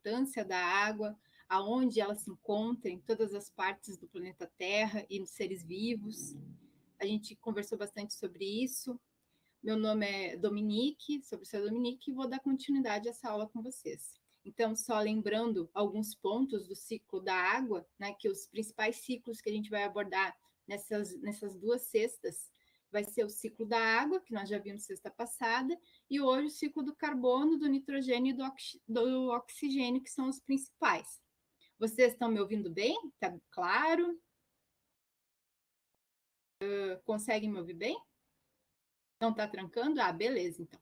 importância da água, aonde ela se encontra em todas as partes do planeta Terra e nos seres vivos. A gente conversou bastante sobre isso. Meu nome é Dominique, sou a professora Dominique, e vou dar continuidade a essa aula com vocês. Então, só lembrando alguns pontos do ciclo da água, né, que os principais ciclos que a gente vai abordar nessas duas sextas vai ser o ciclo da água, que nós já vimos sexta passada, e hoje o ciclo do carbono, do nitrogênio e do oxigênio, que são os principais. Vocês estão me ouvindo bem? Está claro? Conseguem me ouvir bem? Não está trancando? Ah, beleza, então.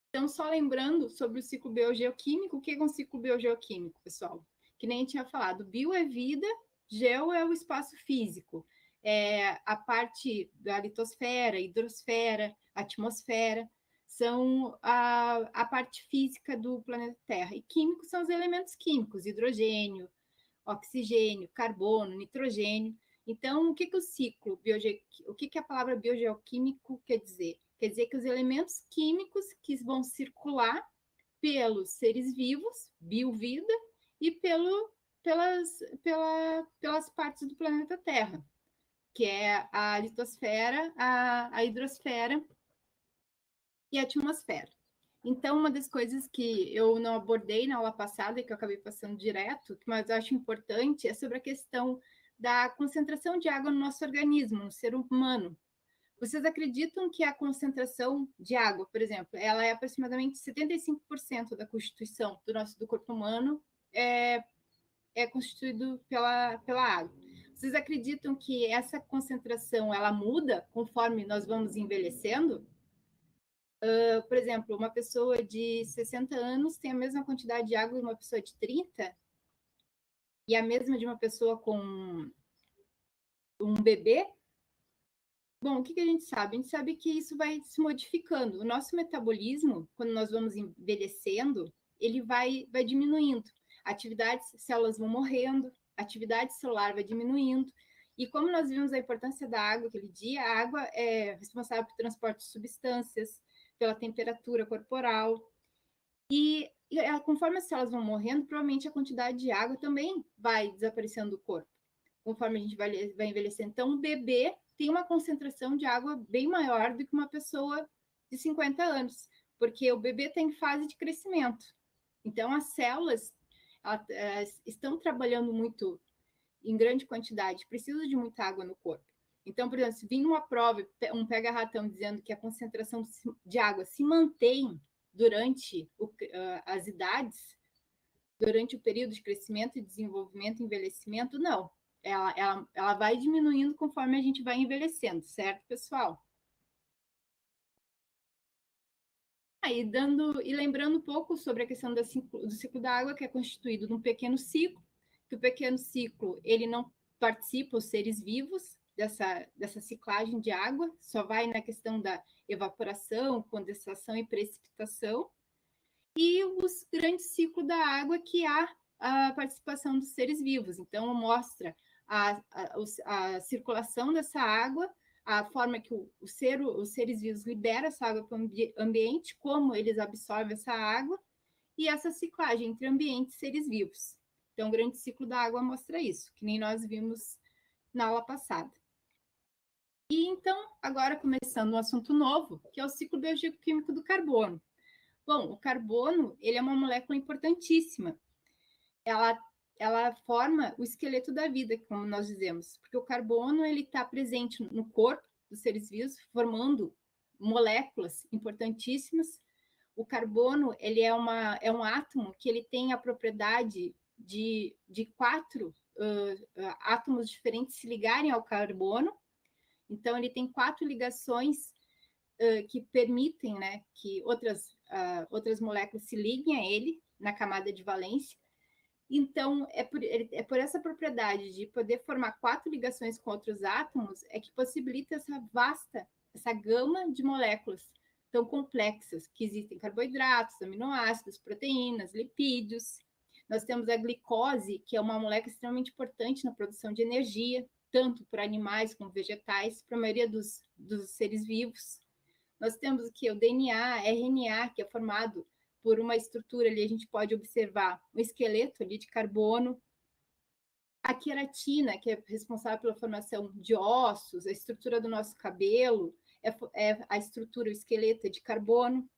Então, só lembrando sobre o ciclo biogeoquímico, o que é um ciclo biogeoquímico, pessoal? Que nem a gente tinha falado, bio é vida, geo é o espaço físico, é a parte da litosfera, hidrosfera, atmosfera, são a parte física do planeta Terra. E químicos são os elementos químicos, hidrogênio, oxigênio, carbono, nitrogênio. Então, o que o ciclo, o que a palavra biogeoquímico quer dizer? Quer dizer que os elementos químicos que vão circular pelos seres vivos, biovida, e pelas partes do planeta Terra, que é a litosfera, a hidrosfera e a atmosfera. Então, uma das coisas que eu não abordei na aula passada, e que eu acabei passando direto, mas eu acho importante, é sobre a questão da concentração de água no nosso organismo, no ser humano. Vocês acreditam que a concentração de água, por exemplo, ela é aproximadamente 75% da constituição do corpo humano é constituído pela água. Vocês acreditam que essa concentração ela muda conforme nós vamos envelhecendo? Por exemplo, uma pessoa de 60 anos tem a mesma quantidade de água de uma pessoa de 30 e a mesma de uma pessoa com um bebê? Bom, o que a gente sabe? A gente sabe que isso vai se modificando. O nosso metabolismo, quando nós vamos envelhecendo, ele vai diminuindo. Atividades, células vão morrendo, a atividade celular vai diminuindo. E como nós vimos a importância da água aquele dia, a água é responsável pelo transporte de substâncias, pela temperatura corporal. E conforme as células vão morrendo, provavelmente a quantidade de água também vai desaparecendo do corpo, conforme a gente vai envelhecendo. Então, o bebê tem uma concentração de água bem maior do que uma pessoa de 50 anos, porque o bebê está em fase de crescimento. Então, as células estão trabalhando muito em grande quantidade, precisam de muita água no corpo. Então, por exemplo, se vir uma prova, um pega-ratão dizendo que a concentração de água se mantém durante as idades, durante o período de crescimento e desenvolvimento e envelhecimento, não. Ela vai diminuindo conforme a gente vai envelhecendo, certo, pessoal? E lembrando um pouco sobre a questão do ciclo da água, que é constituído num pequeno ciclo, que o pequeno ciclo ele não participa os seres vivos dessa ciclagem de água, só vai na questão da evaporação, condensação e precipitação, e o grande ciclo da água, que há a participação dos seres vivos. Então, mostra a circulação dessa água, a forma que os seres vivos liberam essa água para o ambiente, como eles absorvem essa água, e essa ciclagem entre ambiente e seres vivos. Então, o grande ciclo da água mostra isso, que nem nós vimos na aula passada. E então, agora começando um assunto novo, que é o ciclo biogeoquímico do carbono. Bom, o carbono, ele é uma molécula importantíssima. Ela forma o esqueleto da vida, como nós dizemos, porque o carbono ele está presente no corpo dos seres vivos, formando moléculas importantíssimas. O carbono ele é um átomo que ele tem a propriedade de quatro átomos diferentes se ligarem ao carbono. Então, ele tem 4 ligações que permitem, né, que outras moléculas se liguem a ele na camada de valência. Então, é por essa propriedade de poder formar 4 ligações com outros átomos é que possibilita essa gama de moléculas tão complexas, que existem carboidratos, aminoácidos, proteínas, lipídios. Nós temos a glicose, que é uma molécula extremamente importante na produção de energia, tanto para animais como vegetais, para a maioria dos seres vivos. Nós temos aqui o DNA, RNA, que é formado por uma estrutura ali, a gente pode observar um esqueleto ali de carbono. A queratina, que é responsável pela formação de ossos, a estrutura do nosso cabelo, é a estrutura, o esqueleto de carbono.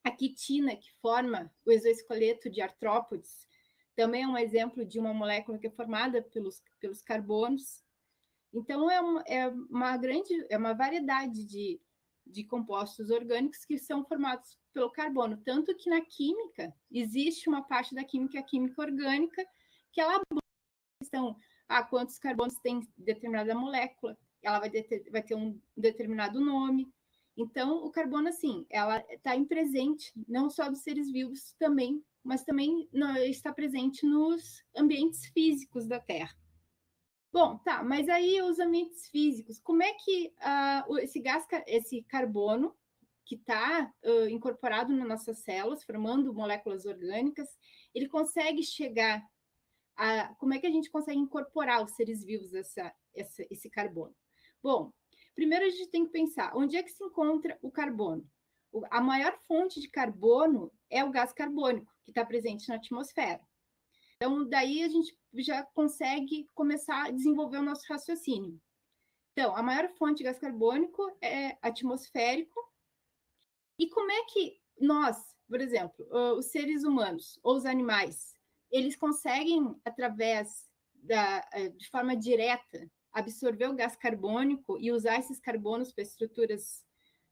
A quitina, que forma o exoesqueleto de artrópodes, também é um exemplo de uma molécula que é formada pelos carbonos. Então, é uma variedade de compostos orgânicos que são formados pelo carbono. Tanto que na química, existe uma parte da química, a química orgânica, que ela questão, quantos carbonos tem determinada molécula, ela vai ter um determinado nome. Então, o carbono, assim, ela está presente, não só dos seres vivos também, mas também está presente nos ambientes físicos da Terra. Bom, tá, mas aí os ambientes físicos, como é que esse carbono, que está incorporado nas nossas células, formando moléculas orgânicas, ele consegue chegar como é que a gente consegue incorporar os seres vivos esse carbono? Bom, primeiro a gente tem que pensar, onde é que se encontra o carbono? A maior fonte de carbono é o gás carbônico, que está presente na atmosfera. Então, daí a gente já consegue começar a desenvolver o nosso raciocínio. Então, a maior fonte de gás carbônico é atmosférico. E como é que nós, por exemplo, os seres humanos ou os animais, eles conseguem, de forma direta, absorver o gás carbônico e usar esses carbonos para estruturas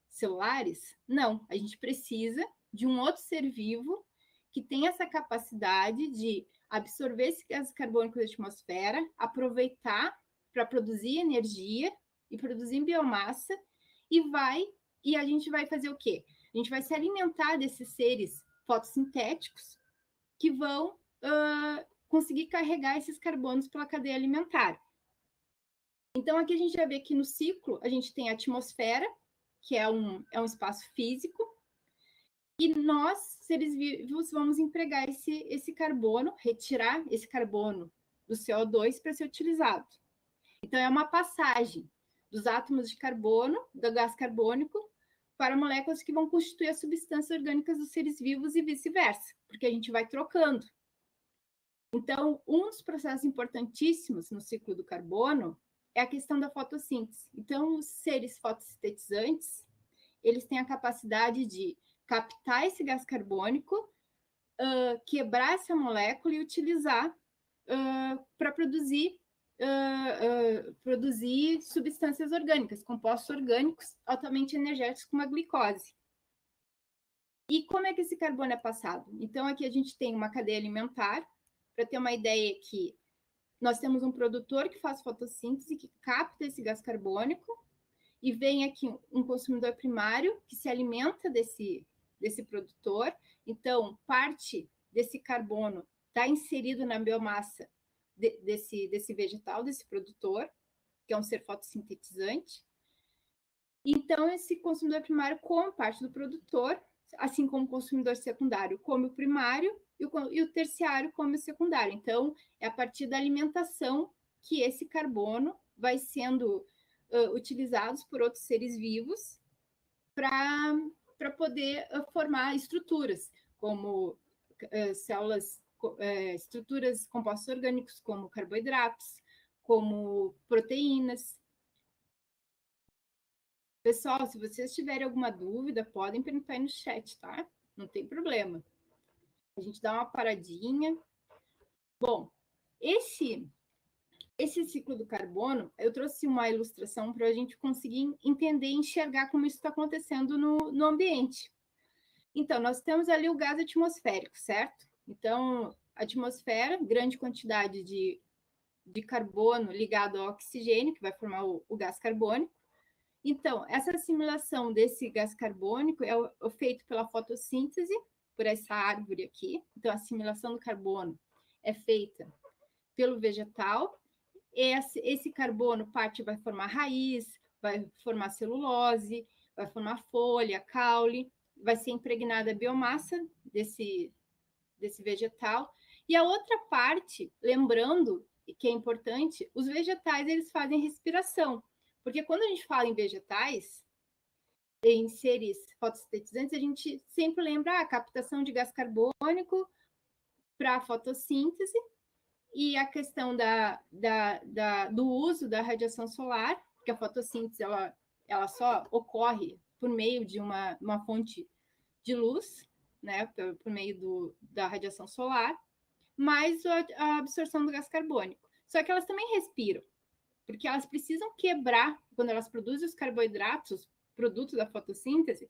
celulares? Não, a gente precisa de um outro ser vivo que tenha essa capacidade de absorver esse gás carbônico da atmosfera, aproveitar para produzir energia e produzir biomassa, e a gente vai fazer o quê? A gente vai se alimentar desses seres fotossintéticos que vão conseguir carregar esses carbonos pela cadeia alimentar. Então, aqui a gente já vê que no ciclo a gente tem a atmosfera, que é um espaço físico, e nós, seres vivos, vamos empregar esse carbono, retirar esse carbono do CO2 para ser utilizado. Então, é uma passagem dos átomos de carbono, do gás carbônico, para moléculas que vão constituir as substâncias orgânicas dos seres vivos e vice-versa, porque a gente vai trocando. Então, um dos processos importantíssimos no ciclo do carbono é a questão da fotossíntese. Então, os seres fotossintetizantes, eles têm a capacidade de captar esse gás carbônico, quebrar essa molécula e utilizar para produzir substâncias orgânicas, compostos orgânicos altamente energéticos como a glicose. E como é que esse carbono é passado? Então, aqui a gente tem uma cadeia alimentar, para ter uma ideia que nós temos um produtor que faz fotossíntese, que capta esse gás carbônico, e vem aqui um consumidor primário que se alimenta desse produtor. Então, parte desse carbono está inserido na biomassa desse vegetal, desse produtor, que é um ser fotossintetizante. Então, esse consumidor primário come parte do produtor, assim como o consumidor secundário come o primário e o terciário come o secundário. Então, é a partir da alimentação que esse carbono vai sendo utilizados por outros seres vivos para poder formar estruturas, como células, estruturas, compostos orgânicos, como carboidratos, como proteínas. Pessoal, se vocês tiverem alguma dúvida, podem perguntar aí no chat, tá? Não tem problema. A gente dá uma paradinha. Bom, esse ciclo do carbono, eu trouxe uma ilustração para a gente conseguir entender e enxergar como isso está acontecendo no ambiente. Então, nós temos ali o gás atmosférico, certo? Então, a atmosfera, grande quantidade de carbono ligado ao oxigênio, que vai formar o gás carbônico. Então, essa assimilação desse gás carbônico é feito pela fotossíntese, por essa árvore aqui. Então, a assimilação do carbono é feita pelo vegetal. Esse carbono, parte vai formar raiz, vai formar celulose, vai formar folha, caule, vai ser impregnada a biomassa desse vegetal. E a outra parte, lembrando que é importante, os vegetais eles fazem respiração. Porque quando a gente fala em vegetais, em seres fotossintetizantes, a gente sempre lembra a captação de gás carbônico para a fotossíntese e a questão do uso da radiação solar, porque a fotossíntese ela só ocorre por meio de uma fonte de luz, né, por meio da radiação solar, mais a absorção do gás carbônico. Só que elas também respiram, porque elas precisam quebrar, quando elas produzem os carboidratos, produto da fotossíntese,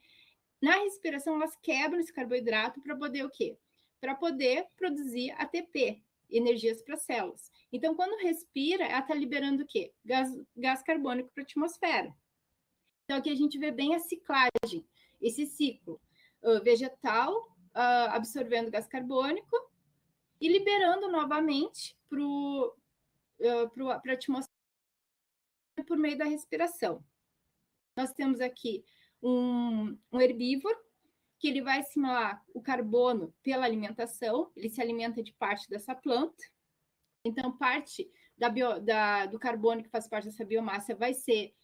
na respiração elas quebram esse carboidrato para poder o quê? Para poder produzir ATP, energias para as células. Então, quando respira, ela está liberando o quê? Gás carbônico para a atmosfera. Então, aqui a gente vê bem a ciclagem, esse ciclo vegetal absorvendo gás carbônico e liberando novamente para a atmosfera por meio da respiração. Nós temos aqui um herbívoro que ele vai assimilar o carbono pela alimentação, ele se alimenta de parte dessa planta, então parte do carbono que faz parte dessa biomassa vai ser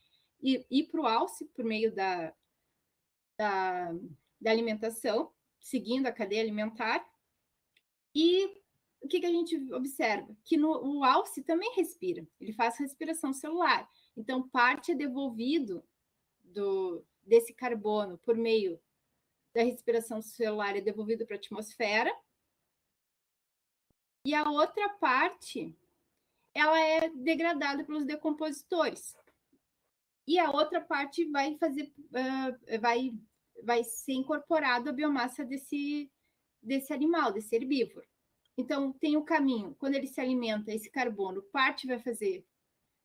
ir para o alce por meio da alimentação, seguindo a cadeia alimentar. E o que a gente observa? Que o alce também respira, ele faz respiração celular. Então, parte é devolvido desse carbono por meio da respiração celular, é devolvido para a atmosfera. E a outra parte, ela é degradada pelos decompositores. E a outra parte vai ser incorporada à biomassa desse animal, desse herbívoro. Então, tem o caminho, quando ele se alimenta, esse carbono, parte vai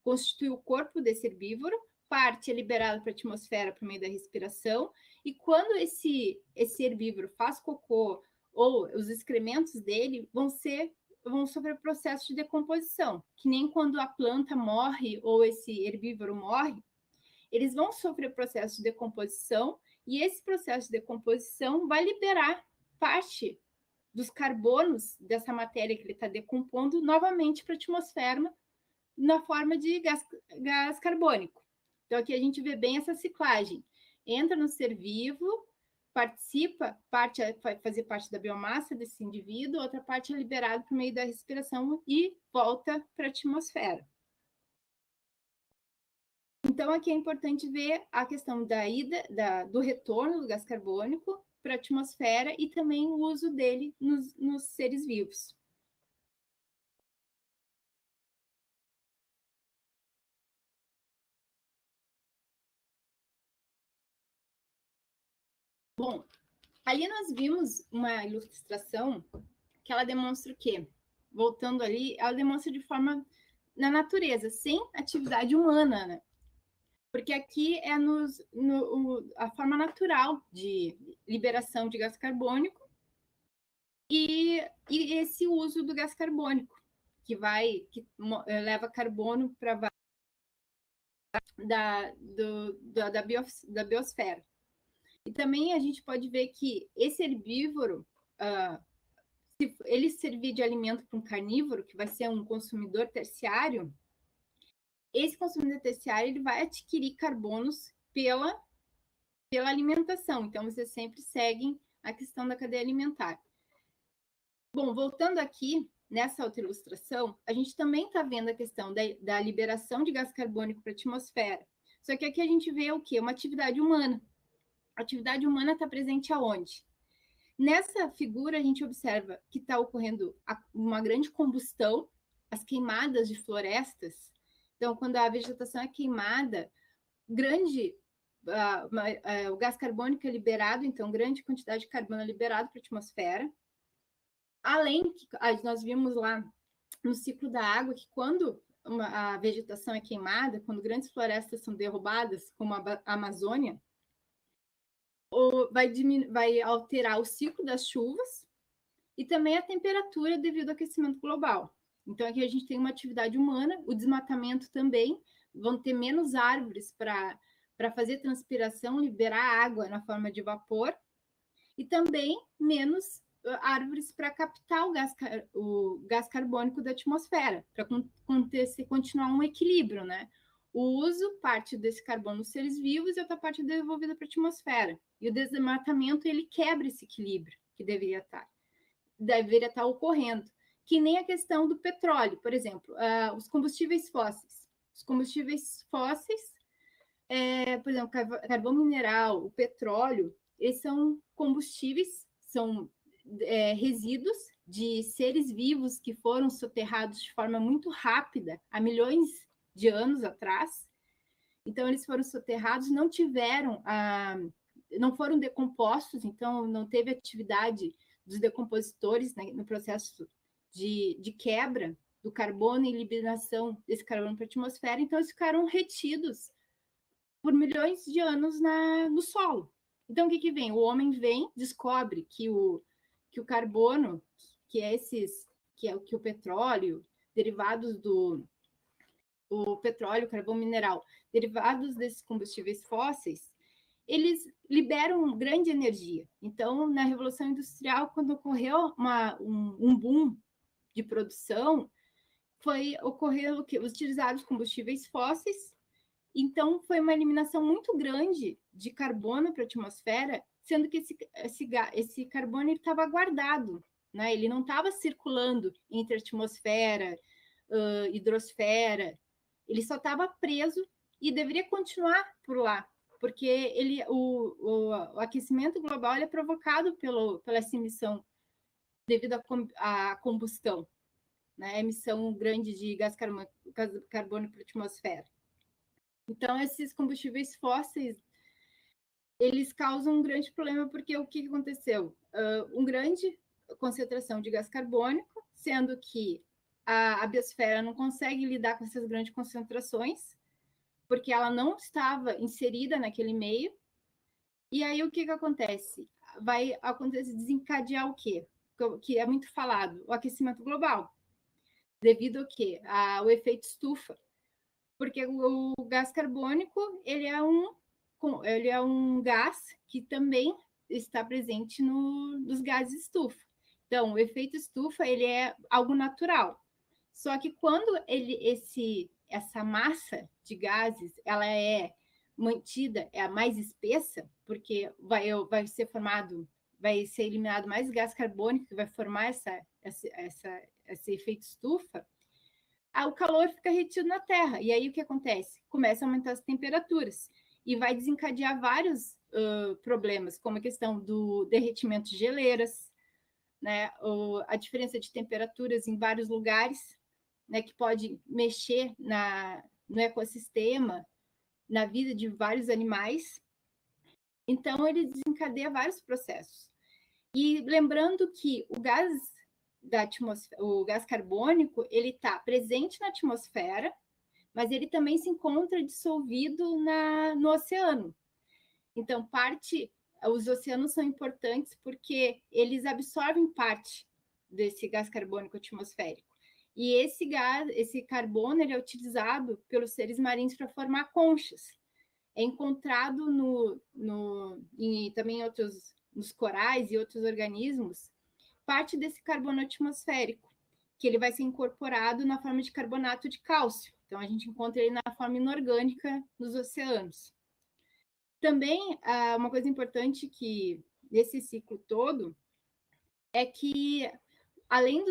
constituir o corpo desse herbívoro, parte é liberada para a atmosfera por meio da respiração, e quando esse herbívoro faz cocô, ou os excrementos dele vão sofrer processo de decomposição, que nem quando a planta morre ou esse herbívoro morre, eles vão sofrer processo de decomposição, e esse processo de decomposição vai liberar parte dos carbonos dessa matéria que ele está decompondo novamente para a atmosfera na forma de gás carbônico. Então, aqui a gente vê bem essa ciclagem. Entra no ser vivo, participa, vai fazer parte da biomassa desse indivíduo, outra parte é liberada por meio da respiração e volta para a atmosfera. Então, aqui é importante ver a questão do retorno do gás carbônico para a atmosfera e também o uso dele nos seres vivos. Bom, ali nós vimos uma ilustração que ela demonstra o quê? Voltando ali, ela demonstra de forma na natureza, sem atividade humana, né? Porque aqui é a forma natural de liberação de gás carbônico e esse uso do gás carbônico, que leva carbono para da biosfera. E também a gente pode ver que esse herbívoro, se ele servir de alimento para um carnívoro, que vai ser um consumidor terciário, esse consumidor terciário ele vai adquirir carbonos pela alimentação. Então, vocês sempre seguem a questão da cadeia alimentar. Bom, voltando aqui, nessa outra ilustração, a gente também está vendo a questão da liberação de gás carbônico para a atmosfera. Só que aqui a gente vê o quê? Uma atividade humana. A atividade humana está presente aonde? Nessa figura, a gente observa que está ocorrendo uma grande combustão, as queimadas de florestas. Então, quando a vegetação é queimada, o gás carbônico é liberado, então, grande quantidade de carbono é liberado para a atmosfera. Além que nós vimos lá no ciclo da água que quando a vegetação é queimada, quando grandes florestas são derrubadas, como a Amazônia, vai alterar o ciclo das chuvas e também a temperatura devido ao aquecimento global. Então, aqui a gente tem uma atividade humana, o desmatamento também, vão ter menos árvores para fazer transpiração, liberar água na forma de vapor, e também menos árvores para captar o gás carbônico da atmosfera, para continuar um equilíbrio, né? o uso, parte desse carbono nos seres vivos e outra parte devolvida para a atmosfera. E o desmatamento, ele quebra esse equilíbrio que deveria estar ocorrendo. Que nem a questão do petróleo, por exemplo, os combustíveis fósseis. Os combustíveis fósseis, por exemplo, carvão mineral, o petróleo, eles são combustíveis, são resíduos de seres vivos que foram soterrados de forma muito rápida há milhões de anos atrás. Então, eles foram soterrados, não foram decompostos, então não teve atividade dos decompositores, né, no processo de quebra do carbono e liberação desse carbono para a atmosfera, então eles ficaram retidos por milhões de anos no solo. Então, o que vem? O homem descobre que o carbono, que é o petróleo, derivados o petróleo, carvão mineral, derivados desses combustíveis fósseis, eles liberam grande energia. Então, na Revolução Industrial, quando ocorreu um boom de produção, ocorreu os utilizados combustíveis fósseis. Então, foi uma eliminação muito grande de carbono para a atmosfera, sendo que esse carbono estava guardado, né? Ele não estava circulando entre a atmosfera, hidrosfera, ele só estava preso e deveria continuar por lá, porque o aquecimento global é provocado pela essa emissão devido à combustão, né? A emissão grande de gás carbônico para a atmosfera. Então, esses combustíveis fósseis, eles causam um grande problema, porque o que aconteceu? Uma grande concentração de gás carbônico, sendo que a biosfera não consegue lidar com essas grandes concentrações, porque ela não estava inserida naquele meio. E aí, o que acontece? Vai acontecer desencadear o quê? Que é muito falado, o aquecimento global. Devido ao quê? Ao efeito estufa. Porque o gás carbônico, ele é um gás que também está presente nos gases estufa. Então, o efeito estufa, ele é algo natural. Só que quando essa massa de gases, ela é mantida, é a mais espessa, porque vai ser eliminado mais gás carbônico, que vai formar esse efeito estufa, o calor fica retido na Terra. E aí o que acontece? Começa a aumentar as temperaturas e vai desencadear vários problemas, como a questão do derretimento de geleiras, né? A diferença de temperaturas em vários lugares, né? Que pode mexer no ecossistema, na vida de vários animais. Então, ele desencadeia vários processos. E lembrando que o gás carbônico, ele está presente na atmosfera, mas ele também se encontra dissolvido no oceano. Então, os oceanos são importantes porque eles absorvem parte desse gás carbônico atmosférico. E esse carbono, ele é utilizado pelos seres marinhos para formar conchas. É encontrado também nos corais e outros organismos, parte desse carbono atmosférico, que ele vai ser incorporado na forma de carbonato de cálcio. Então, a gente encontra ele na forma inorgânica nos oceanos. Também, uma coisa importante que nesse ciclo todo é que, além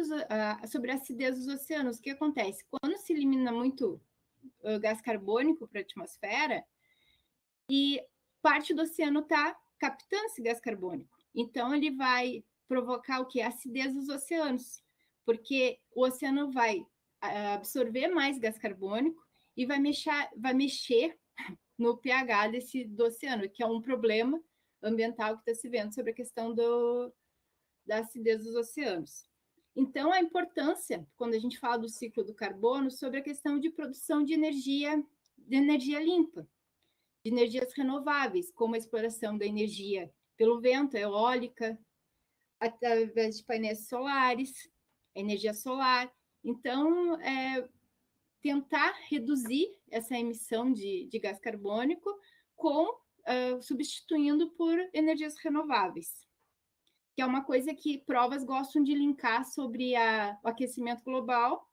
sobre a acidez dos oceanos, o que acontece? Quando se elimina muito gás carbônico para a atmosfera, e parte do oceano está captando esse gás carbônico. Então, ele vai provocar o quê? A acidez dos oceanos, porque o oceano vai absorver mais gás carbônico e vai mexer no pH do oceano, que é um problema ambiental que está se vendo sobre a questão da acidez dos oceanos. Então, a importância, quando a gente fala do ciclo do carbono, sobre a questão de produção de energia limpa, de energias renováveis, como a exploração da energia pelo vento, eólica, através de painéis solares, energia solar. Então, tentar reduzir essa emissão de gás carbônico substituindo por energias renováveis, que é uma coisa que provas gostam de linkar sobre o aquecimento global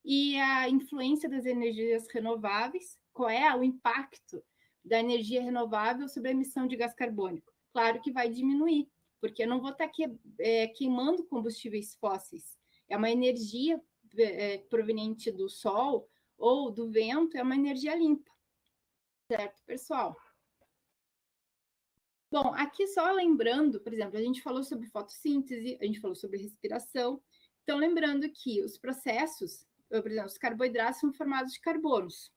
e a influência das energias renováveis, qual é o impacto da energia renovável sobre a emissão de gás carbônico? Claro que vai diminuir, porque eu não vou estar queimando combustíveis fósseis. É uma energia proveniente do sol ou do vento, é uma energia limpa. Certo, pessoal? Bom, aqui só lembrando, por exemplo, a gente falou sobre fotossíntese, a gente falou sobre respiração. Então, lembrando que os processos, por exemplo, os carboidratos são formados de carbonos.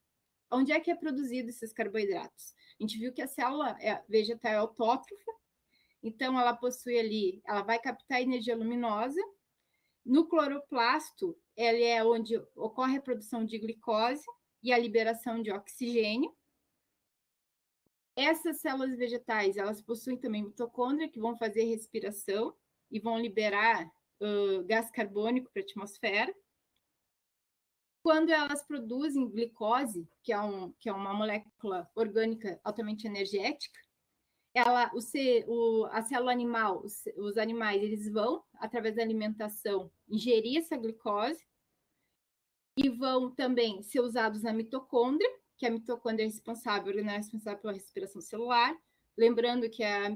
Onde é que é produzido esses carboidratos? A gente viu que a célula vegetal é autótrofa, então ela possui ali, ela vai captar energia luminosa. No cloroplasto, ele é onde ocorre a produção de glicose e a liberação de oxigênio. Essas células vegetais, elas possuem também mitocôndria, que vão fazer respiração e vão liberar gás carbônico para a atmosfera. Quando elas produzem glicose, que é uma molécula orgânica altamente energética, a célula animal, os animais, eles vão, através da alimentação, ingerir essa glicose e vão também ser usados na mitocôndria, que a mitocôndria é responsável pela respiração celular. Lembrando que a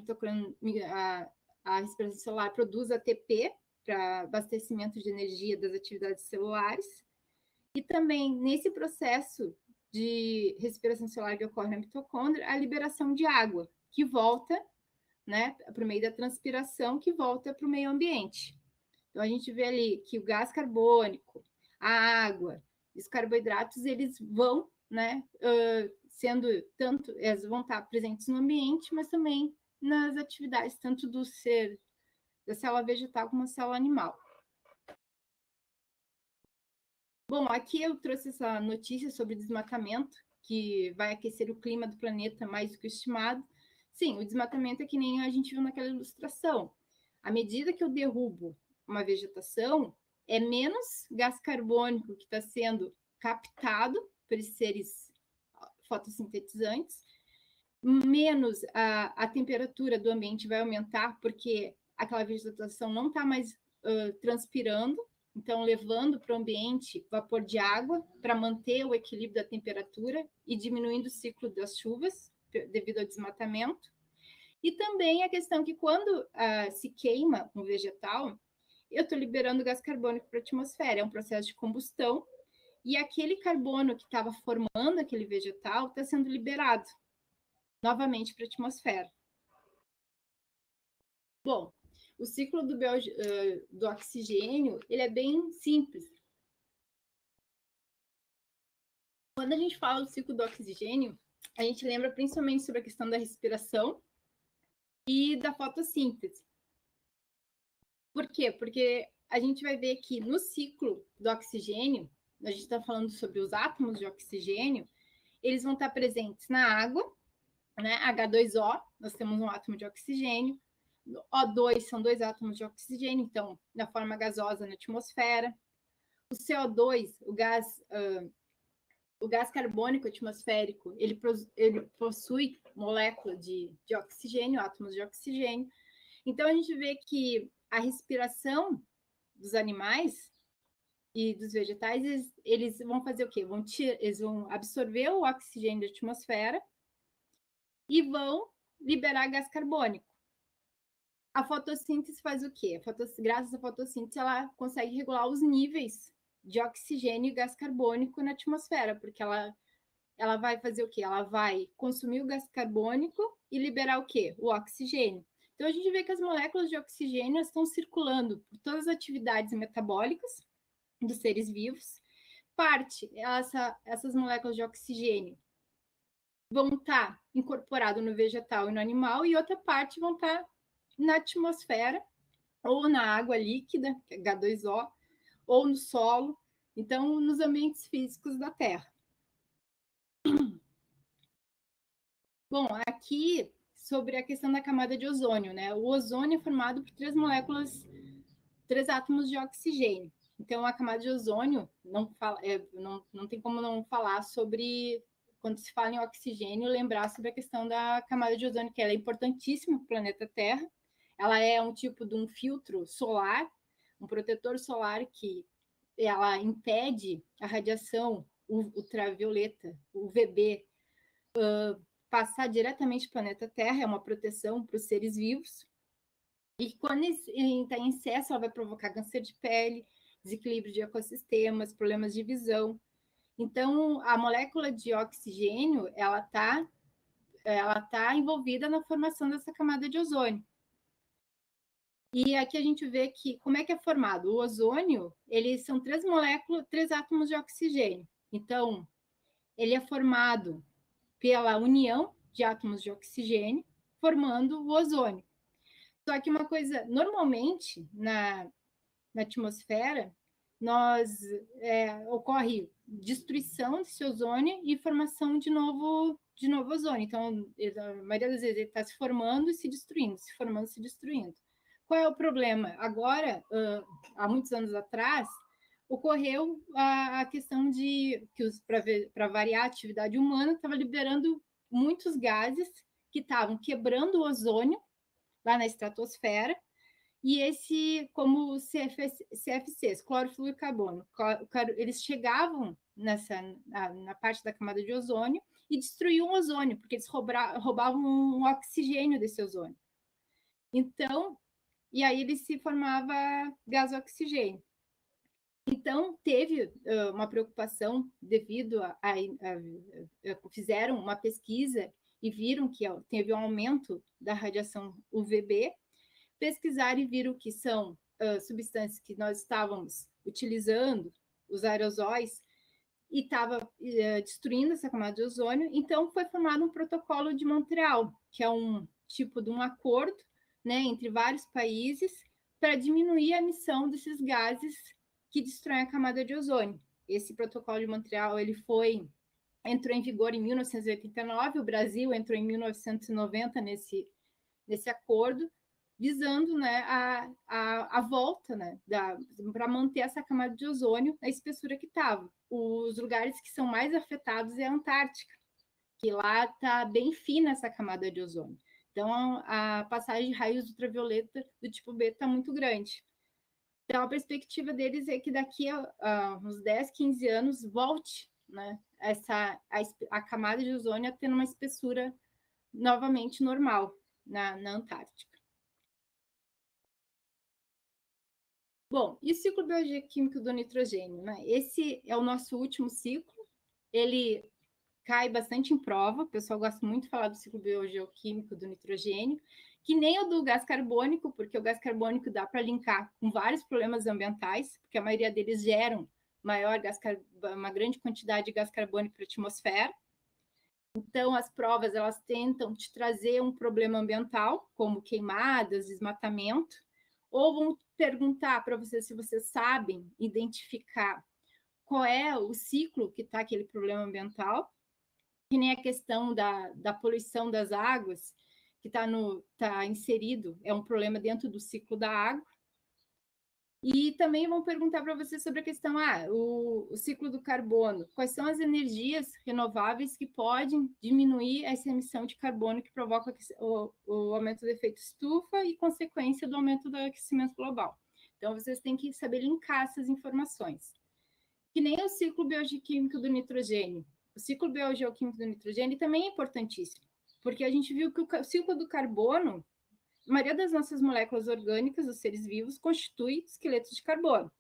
respiração celular produz ATP para abastecimento de energia das atividades celulares. E também, nesse processo de respiração celular que ocorre na mitocôndria, a liberação de água, que volta, né, por meio da transpiração, que volta para o meio ambiente. Então, a gente vê ali que o gás carbônico, a água, os carboidratos, eles vão, né, sendo tanto, eles vão estar presentes no ambiente, mas também nas atividades, tanto da célula vegetal como da célula animal. Bom, aqui eu trouxe essa notícia sobre desmatamento, que vai aquecer o clima do planeta mais do que o estimado. Sim, o desmatamento é que nem a gente viu naquela ilustração. À medida que eu derrubo uma vegetação, é menos gás carbônico que está sendo captado por esses seres fotossintetizantes, menos a temperatura do ambiente vai aumentar, porque aquela vegetação não está mais transpirando, então levando para o ambiente vapor de água para manter o equilíbrio da temperatura e diminuindo o ciclo das chuvas devido ao desmatamento. E também a questão que quando se queima um vegetal, eu estou liberando gás carbônico para a atmosfera, é um processo de combustão, e aquele carbono que estava formando aquele vegetal está sendo liberado novamente para a atmosfera. Bom, o ciclo do oxigênio, ele é bem simples. Quando a gente fala do ciclo do oxigênio, a gente lembra principalmente sobre a questão da respiração e da fotossíntese. Por quê? Porque a gente vai ver que no ciclo do oxigênio, a gente está falando sobre os átomos de oxigênio, eles vão estar presentes na água, né? H2O, nós temos um átomo de oxigênio, O2 são 2 átomos de oxigênio, então, na forma gasosa na atmosfera. O CO2, o gás carbônico atmosférico, ele possui molécula de oxigênio, átomos de oxigênio. Então, a gente vê que a respiração dos animais e dos vegetais, eles vão fazer o quê? Eles vão absorver o oxigênio da atmosfera e vão liberar gás carbônico. A fotossíntese faz o quê? Graças à fotossíntese, ela consegue regular os níveis de oxigênio e gás carbônico na atmosfera, porque ela vai fazer o quê? Ela vai consumir o gás carbônico e liberar o quê? O oxigênio. Então, a gente vê que as moléculas de oxigênio estão circulando por todas as atividades metabólicas dos seres vivos. Essas moléculas de oxigênio vão estar incorporadas no vegetal e no animal, e outra parte vão estar na atmosfera, ou na água líquida, que é H2O, ou no solo, então nos ambientes físicos da Terra. Bom, aqui sobre a questão da camada de ozônio, né? O ozônio é formado por 3 átomos de oxigênio. Então, a camada de ozônio não tem como não falar sobre, quando se fala em oxigênio, lembrar sobre a questão da camada de ozônio, que ela é importantíssima para o planeta Terra. Ela é um tipo de um filtro solar, um protetor solar que ela impede a radiação ultravioleta, o UVB, passar diretamente para o planeta Terra, é uma proteção para os seres vivos. E quando está em excesso, ela vai provocar câncer de pele, desequilíbrio de ecossistemas, problemas de visão. Então, a molécula de oxigênio, ela tá envolvida na formação dessa camada de ozônio. E aqui a gente vê que como é que é formado? O ozônio, eles são 3 moléculas, 3 átomos de oxigênio. Então, ele é formado pela união de átomos de oxigênio, formando o ozônio. Só que uma coisa, normalmente, na atmosfera, ocorre destruição desse ozônio e formação de novo ozônio. Então, a maioria das vezes ele está se formando e se destruindo, se formando e se destruindo. Qual é o problema? Agora, há muitos anos atrás, ocorreu a questão de que, para variar a atividade humana, estava liberando muitos gases que estavam quebrando o ozônio lá na estratosfera, e como CFCs, clorofluorcarbono, eles chegavam na parte da camada de ozônio e destruíam o ozônio, porque eles roubavam um oxigênio desse ozônio. Então, e aí ele se formava gás oxigênio. Então, teve uma preocupação devido fizeram uma pesquisa e viram que teve um aumento da radiação UVB, pesquisaram e viram que são substâncias que nós estávamos utilizando, os aerosóis, e estava destruindo essa camada de ozônio. Então, foi formado um protocolo de Montreal, que é um tipo de um acordo, né, entre vários países para diminuir a emissão desses gases que destroem a camada de ozônio. Esse protocolo de Montreal ele entrou em vigor em 1989, o Brasil entrou em 1990 nesse acordo, visando, né, a volta, né, para manter essa camada de ozônio na espessura que estava. Os lugares que são mais afetados é a Antártica, que lá está bem fina essa camada de ozônio. Então, a passagem de raios ultravioleta do tipo B está muito grande. Então, a perspectiva deles é que daqui a uns 10, 15 anos volte, né, a camada de ozônio a ter uma espessura novamente normal na Antártica. Bom, e o ciclo biogeoquímico do nitrogênio? Né? Esse é o nosso último ciclo. Ele cai bastante em prova, o pessoal gosta muito de falar do ciclo biogeoquímico do nitrogênio, que nem o do gás carbônico, porque o gás carbônico dá para linkar com vários problemas ambientais, porque a maioria deles geram uma grande quantidade de gás carbônico para a atmosfera. Então, as provas elas tentam te trazer um problema ambiental, como queimadas, desmatamento, ou vão perguntar para você se vocês sabem identificar qual é o ciclo que está aquele problema ambiental, que nem a questão da poluição das águas, que está inserido, é um problema dentro do ciclo da água. E também vão perguntar para você sobre a questão, o ciclo do carbono. Quais são as energias renováveis que podem diminuir essa emissão de carbono que provoca o aumento do efeito estufa e consequência do aumento do aquecimento global. Então, vocês têm que saber linkar essas informações. Que nem o ciclo biogeoquímico do nitrogênio. O ciclo biogeoquímico do nitrogênio também é importantíssimo, porque a gente viu que o ciclo do carbono, a maioria das nossas moléculas orgânicas, dos seres vivos, constitui esqueletos de carbono.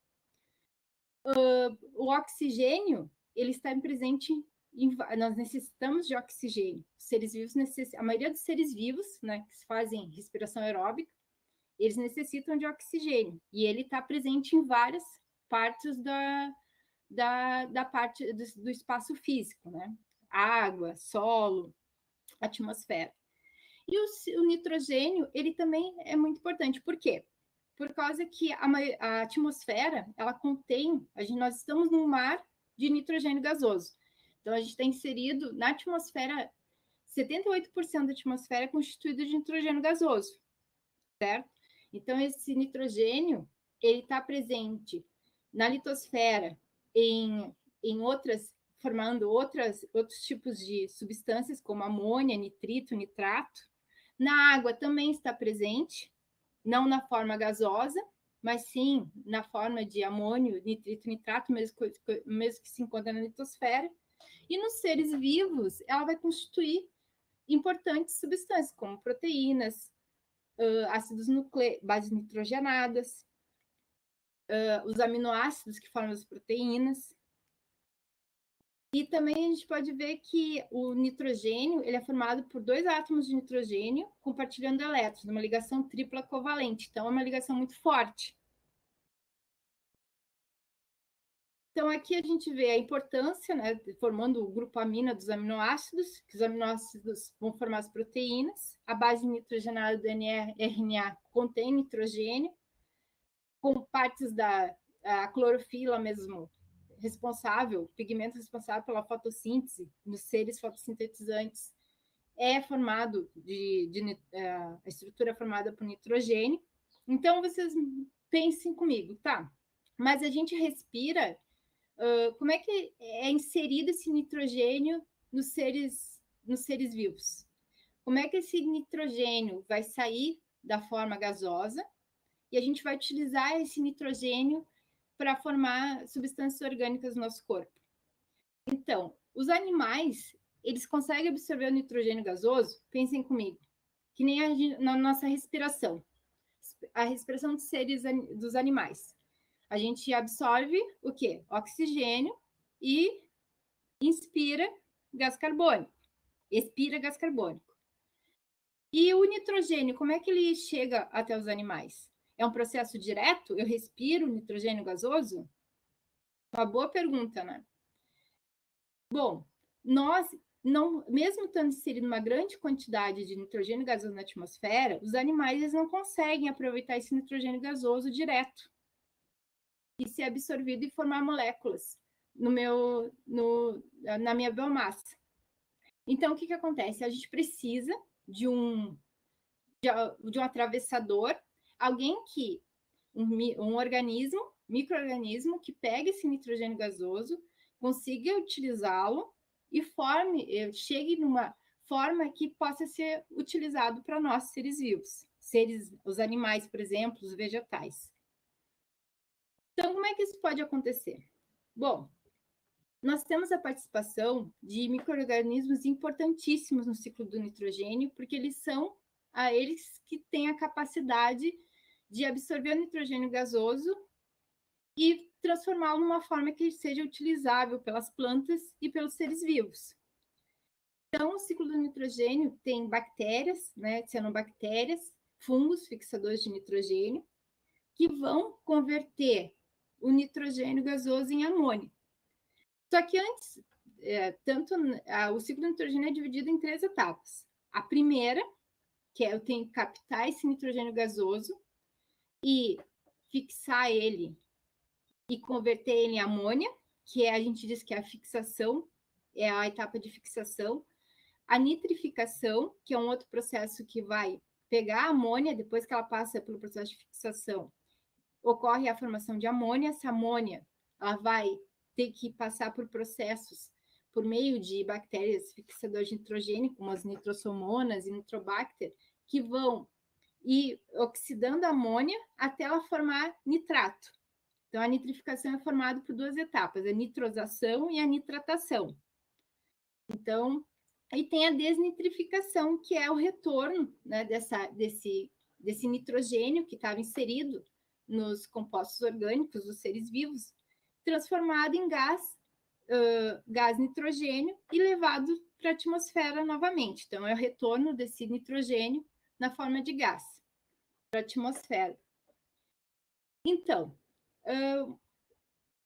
O oxigênio, ele está presente nós necessitamos de oxigênio. Os seres vivos a maioria dos seres vivos, né, que fazem respiração aeróbica, eles necessitam de oxigênio, e ele está presente em várias partes da parte do espaço físico, né? Água, solo, atmosfera. E o nitrogênio, ele também é muito importante. Por quê? Por causa que a atmosfera, ela contém, nós estamos num mar de nitrogênio gasoso. Então, a gente está inserido na atmosfera, 78% da atmosfera é constituído de nitrogênio gasoso, certo? Então, esse nitrogênio, ele está presente na litosfera, formando outros tipos de substâncias, como amônia, nitrito, nitrato. Na água também está presente, não na forma gasosa, mas sim na forma de amônio, nitrito, nitrato, mesmo que se encontra na litosfera. E nos seres vivos, ela vai constituir importantes substâncias, como proteínas, ácidos bases nitrogenadas, os aminoácidos que formam as proteínas. E também a gente pode ver que o nitrogênio ele é formado por 2 átomos de nitrogênio compartilhando elétrons, numa ligação tripla covalente. Então, é uma ligação muito forte. Então, aqui a gente vê a importância, né, formando o grupo amina dos aminoácidos, que os aminoácidos vão formar as proteínas. A base nitrogenada do RNA contém nitrogênio, com partes da clorofila mesmo responsável, pigmento responsável pela fotossíntese nos seres fotossintetizantes, é formado a estrutura é formada por nitrogênio. Então, vocês pensem comigo, tá? Mas a gente respira, como é que é inserido esse nitrogênio nos seres vivos? Como é que esse nitrogênio vai sair da forma gasosa e a gente vai utilizar esse nitrogênio para formar substâncias orgânicas no nosso corpo? Então, os animais, eles conseguem absorver o nitrogênio gasoso, pensem comigo, que nem na nossa respiração. A respiração dos animais. A gente absorve o quê? Oxigênio e inspira gás carbônico. Expira gás carbônico. E o nitrogênio, como é que ele chega até os animais? É um processo direto? Eu respiro nitrogênio gasoso? Uma boa pergunta, né? Bom, nós não, mesmo estando inserido uma grande quantidade de nitrogênio gasoso na atmosfera, os animais eles não conseguem aproveitar esse nitrogênio gasoso direto e ser absorvido e formar moléculas na minha biomassa. Então, o que acontece? A gente precisa de um atravessador, um organismo, micro-organismo, que pegue esse nitrogênio gasoso, consiga utilizá-lo e chegue numa forma que possa ser utilizado para nós, seres vivos, os animais, por exemplo, os vegetais. Então, como é que isso pode acontecer? Bom, nós temos a participação de micro-organismos importantíssimos no ciclo do nitrogênio, porque eles que têm a capacidade de absorver o nitrogênio gasoso e transformá-lo numa forma que seja utilizável pelas plantas e pelos seres vivos. Então, o ciclo do nitrogênio tem bactérias, né, cianobactérias, fungos fixadores de nitrogênio, que vão converter o nitrogênio gasoso em amônio. Só que antes, o ciclo do nitrogênio é dividido em 3 etapas. A primeira, que eu tenho que captar esse nitrogênio gasoso e fixar ele e converter ele em amônia, que a gente diz que é a fixação, é a etapa de fixação. A nitrificação, que é um outro processo que vai pegar a amônia, depois que ela passa pelo processo de fixação, ocorre a formação de amônia. Essa amônia, ela vai ter que passar por processos por meio de bactérias fixadoras de nitrogênio, como as nitrosomonas e nitrobacter, que vão ir oxidando a amônia até ela formar nitrato. Então, a nitrificação é formada por 2 etapas, a nitrosação e a nitratação. Então, aí tem a desnitrificação, que é o retorno, né, desse nitrogênio que estava inserido nos compostos orgânicos dos seres vivos, transformado em gás nitrogênio e levado para a atmosfera novamente. Então, é o retorno desse nitrogênio na forma de gás para a atmosfera. Então,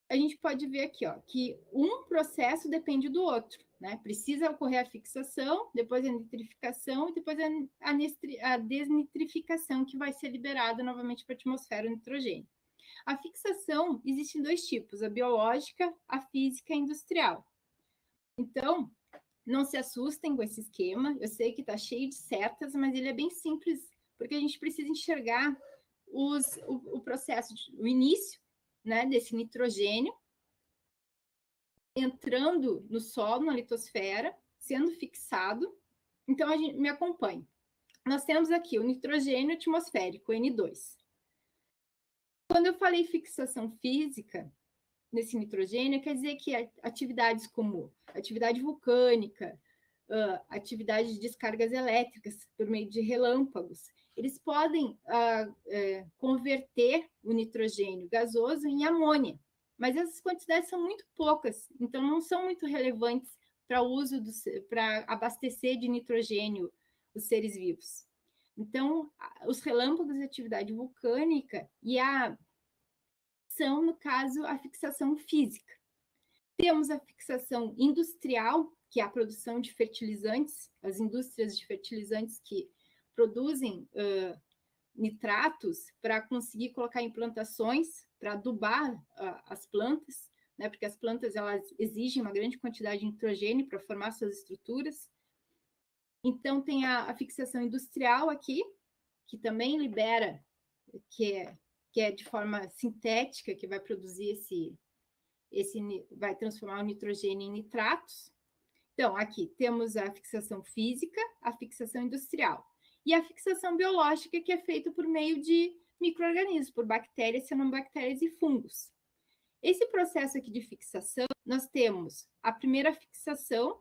a gente pode ver aqui, ó, que um processo depende do outro, né? Precisa ocorrer a fixação, depois a nitrificação e depois a desnitrificação, que vai ser liberada novamente para a atmosfera o nitrogênio. A fixação existe em 2 tipos, a biológica, a física e a industrial. Então, não se assustem com esse esquema, eu sei que está cheio de setas, mas ele é bem simples, porque a gente precisa enxergar o processo, o início, né, desse nitrogênio entrando no solo, na litosfera, sendo fixado. Então, me acompanhe. Nós temos aqui o nitrogênio atmosférico, N2. Quando eu falei fixação física nesse nitrogênio, quer dizer que atividades como atividade vulcânica, atividade de descargas elétricas por meio de relâmpagos, eles podem converter o nitrogênio gasoso em amônia, mas essas quantidades são muito poucas, então não são muito relevantes para o uso para abastecer de nitrogênio os seres vivos. Então, os relâmpagos de atividade vulcânica são, no caso, a fixação física. Temos a fixação industrial, que é a produção de fertilizantes, as indústrias de fertilizantes que produzem nitratos para conseguir colocar em plantações, para adubar as plantas, né, porque as plantas elas exigem uma grande quantidade de nitrogênio para formar suas estruturas. Então, tem a fixação industrial aqui, que também libera, que é de forma sintética, que vai produzir vai transformar o nitrogênio em nitratos. Então, aqui temos a fixação física, a fixação industrial. E a fixação biológica, que é feita por meio de micro-organismos, por bactérias, cianobactérias e fungos. Esse processo aqui de fixação, nós temos a primeira fixação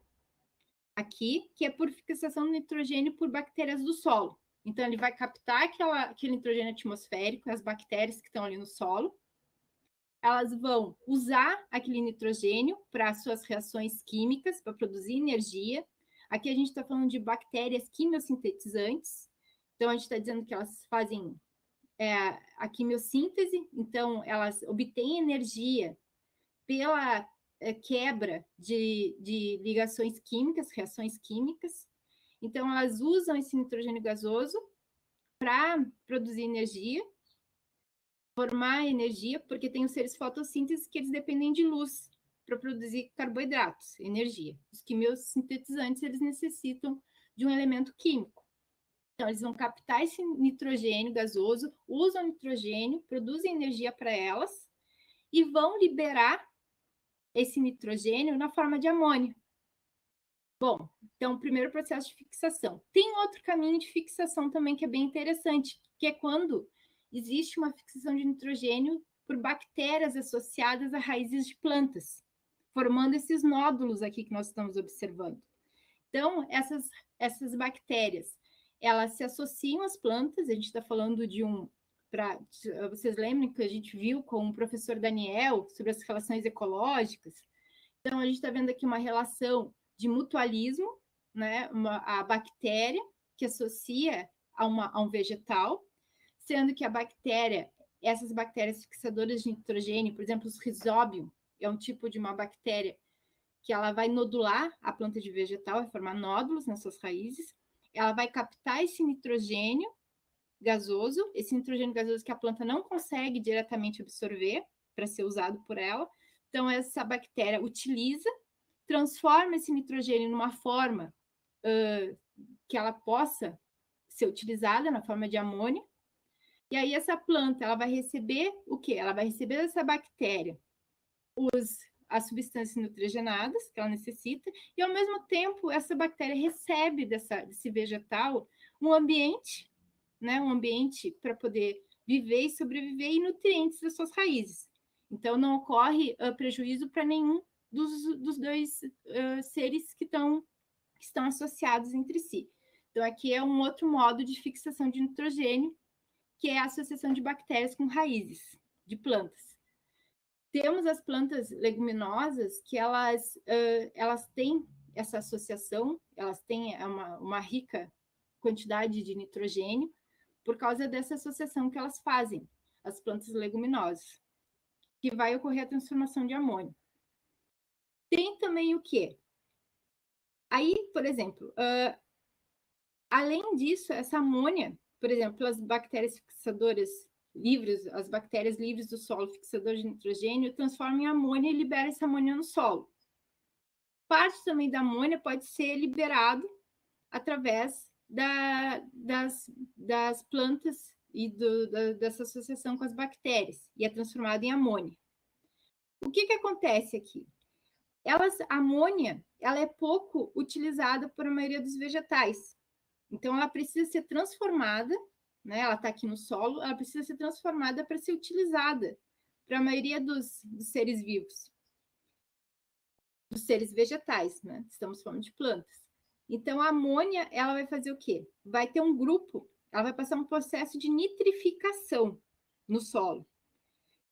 aqui, que é por fixação do nitrogênio por bactérias do solo. Então, ele vai captar aquele nitrogênio atmosférico, as bactérias que estão ali no solo. Elas vão usar aquele nitrogênio para suas reações químicas, para produzir energia. Aqui a gente está falando de bactérias quimiosintetizantes. Então, a gente está dizendo que elas fazem a quimiossíntese, então elas obtêm energia pela quebra de ligações químicas, reações químicas. Então, elas usam esse nitrogênio gasoso para produzir energia, formar energia, porque tem os seres fotossíntese que eles dependem de luz para produzir carboidratos, energia. Os quimiosintetizantes, eles necessitam de um elemento químico. Então, eles vão captar esse nitrogênio gasoso, usam nitrogênio, produzem energia para elas e vão liberar esse nitrogênio na forma de amônio. Bom, então, o primeiro processo de fixação. Tem outro caminho de fixação também que é bem interessante, que é quando existe uma fixação de nitrogênio por bactérias associadas a raízes de plantas, formando esses nódulos aqui que nós estamos observando. Então, essas bactérias, elas se associam às plantas, a gente está falando de vocês lembram que a gente viu com o professor Daniel sobre as relações ecológicas? Então, a gente está vendo aqui uma relação de mutualismo, né? A bactéria que associa a um vegetal, sendo que essas bactérias fixadoras de nitrogênio, por exemplo, os Rhizobium, é um tipo de uma bactéria que ela vai nodular a planta de vegetal, vai formar nódulos nas suas raízes, ela vai captar esse nitrogênio gasoso que a planta não consegue diretamente absorver para ser usado por ela. Então, essa bactéria utiliza, transforma esse nitrogênio numa forma que ela possa ser utilizada na forma de amônia. E aí essa planta, ela vai receber o quê? Ela vai receber dessa bactéria as substâncias nitrogenadas que ela necessita, e ao mesmo tempo essa bactéria recebe desse vegetal um ambiente, né? Um ambiente para poder viver e sobreviver e nutrientes das suas raízes. Então não ocorre prejuízo para nenhum dos dois seres que estão associados entre si. Então aqui é um outro modo de fixação de nitrogênio, que é a associação de bactérias com raízes de plantas. Temos as plantas leguminosas que elas têm essa associação, elas têm uma rica quantidade de nitrogênio por causa dessa associação que elas fazem, as plantas leguminosas, que vai ocorrer a transformação de amônio. Tem também o quê? Aí, por exemplo, além disso, essa amônia, por exemplo, as bactérias fixadoras livres, as bactérias livres do solo fixadoras de nitrogênio, transformam em amônia e liberam essa amônia no solo. Parte também da amônia pode ser liberado através das plantas e dessa associação com as bactérias, e é transformado em amônia. O que acontece aqui? A amônia, ela é pouco utilizada por a maioria dos vegetais. Então, ela precisa ser transformada, né? Ela está aqui no solo, ela precisa ser transformada para ser utilizada para a maioria dos seres vivos, dos seres vegetais, né? Estamos falando de plantas. Então, a amônia, ela vai fazer o quê? Vai ter um grupo, ela vai passar um processo de nitrificação no solo.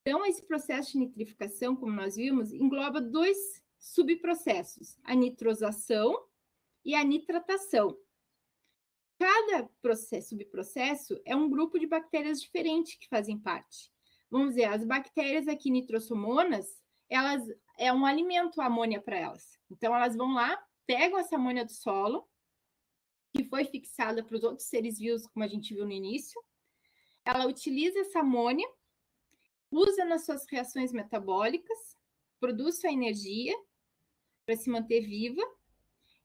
Então, esse processo de nitrificação, como nós vimos, engloba 2 subprocessos, a nitrosação e a nitratação. Cada subprocesso é um grupo de bactérias diferentes que fazem parte. Vamos dizer, as bactérias aqui nitrosomonas, elas é um alimento, a amônia para elas. Então, elas vão lá, pegam essa amônia do solo, que foi fixada para os outros seres vivos, como a gente viu no início. Ela utiliza essa amônia, usa nas suas reações metabólicas, produz sua energia para se manter viva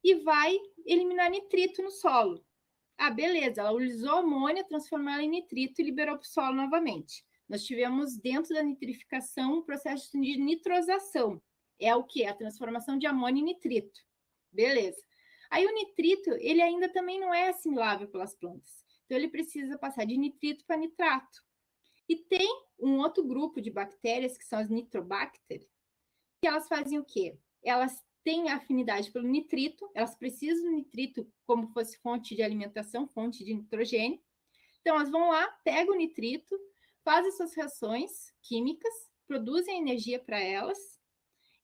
e vai eliminar nitrito no solo. Ah, beleza, ela utilizou a amônia, transformou ela em nitrito e liberou para o solo novamente. Nós tivemos dentro da nitrificação um processo de nitrosação. É o que? A transformação de amônia em nitrito. Beleza. Aí o nitrito, ele ainda também não é assimilável pelas plantas. Então ele precisa passar de nitrito para nitrato. E tem um outro grupo de bactérias, que são as nitrobacter, que elas fazem o quê? Elas têm afinidade pelo nitrito, elas precisam do nitrito como fosse fonte de alimentação, fonte de nitrogênio. Então, elas vão lá, pegam o nitrito, fazem suas reações químicas, produzem energia para elas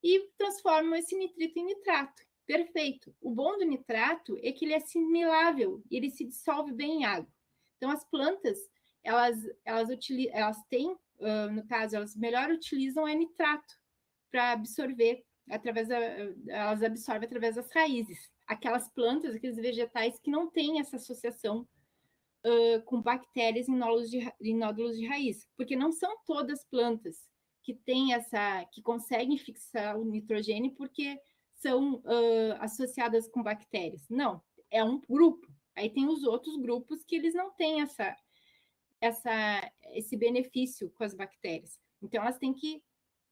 e transformam esse nitrito em nitrato. Perfeito. O bom do nitrato é que ele é assimilável e ele se dissolve bem em água. Então, as plantas, elas têm, no caso, elas melhor utilizam é nitrato para absorver, elas absorvem através das raízes. Aquelas plantas, aqueles vegetais que não têm essa associação com bactérias em nódulos de raiz, porque não são todas plantas que têm que conseguem fixar o nitrogênio porque são associadas com bactérias. Não, é um grupo. Aí tem os outros grupos que eles não têm esse benefício com as bactérias. Então, elas têm que